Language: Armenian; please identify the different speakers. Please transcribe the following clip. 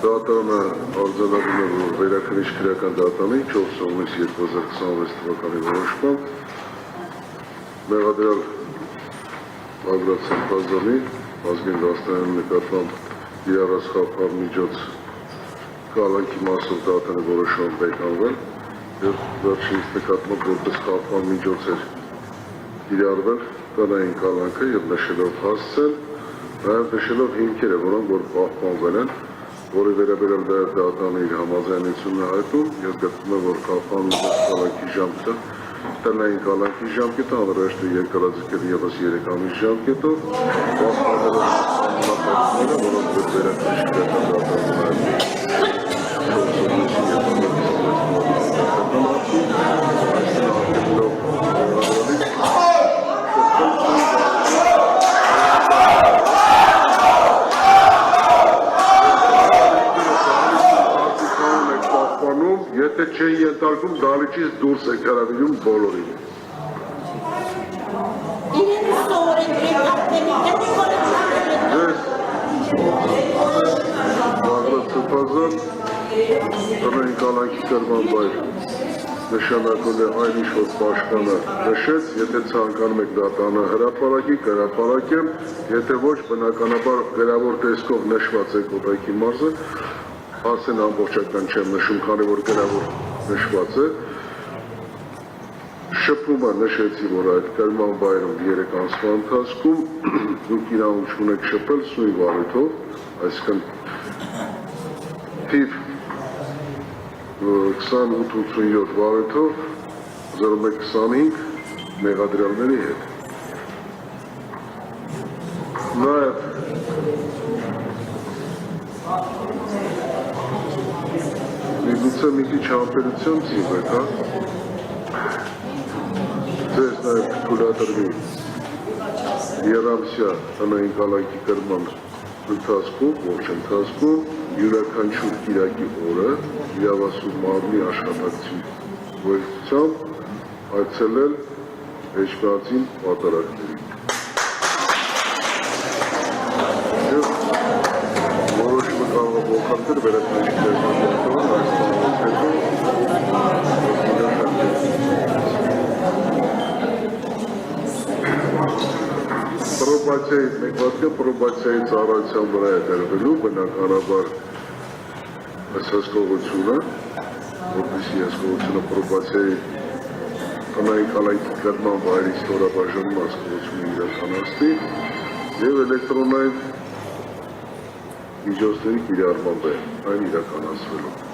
Speaker 1: Դատանը արձանագրում է, որ վերաքննիչ քրեական դատանի 4 հունիս 2026 թվականի որոշմամբ մեղադրյալ Բագրատ Սրբազանի ազգային դաշնային նկատմամբ իրարած խափար միջոց կալանքի մասով դատանը որոշում բեկանվել եւ վերջինիս նկատմամբ որպես խափար միջոց էր իրարվել կանային կալանքը եւ նշելով հասցել, նաեւ նշելով հիմքերը, որոնք որ պահպանվել են, որի վերաբերյալ դատանը իր համաձայնությունն է հայտնում եւ գտնում է, որ խափար միջոց կալանքի ժամկետը տնային կալանքի ժամկետը անհրաժեշտ է երկարաձգել ևս 3 ամիս ժամկետով, պահպանելով որոնք որ վերաքննիչ քրեական դատարանում Եթե չեն ենթարկում, դալիճից դուրս եք հրավիրում բոլորին։ Բագրատ Սրբազան տնային կալանքի կրման վայր նշանակել է այն ինչ որ պաշտպանը նշեց, եթե ցանկանում եք դատանը հրապարակի, կհրապարակեմ, եթե ոչ բնականաբար գրավոր տեսքով նշված է կոպեկի մարզը, ասեն ամբողջական չեմ նշում, քանի որ գրավոր նշված է, շփումը նշեցի, որ այդ կրման վայրում 3 ամսվա ընթացքում դուք իրավունք ունեք շփել սույն վարույթով, այսինքն թիվ 2887 վարույթով 0125 մեղադրյալների հետ։ Նաև Միգուցե մի քիչ համբերություն ցիվեք, հա։ Ձեզ նաև թույլատրվի երամսյա տնային կալանքի կրման ընթացքում, ողջ ընթացքում յուրաքանչյուր կիրակի օրը իրավասու մարմնի աշխատակցի βοηθությամբ այցելել Էջմիածին պատարագների։ Որոշումը կարող է ողջունել վերաքննիչ քրեական պրոբացիայի ծառայության վրա է դրվելու բնականաբար այս հսկողությունը, որպեսզի հսկողությունը պրոբացիայի տնային կալանքի կրման վայրի ստորաբաժանման հսկողությունը իրականացնի եւ էլեկտրոնային միջոցների կիրառմամբ է այն իրականացվելու։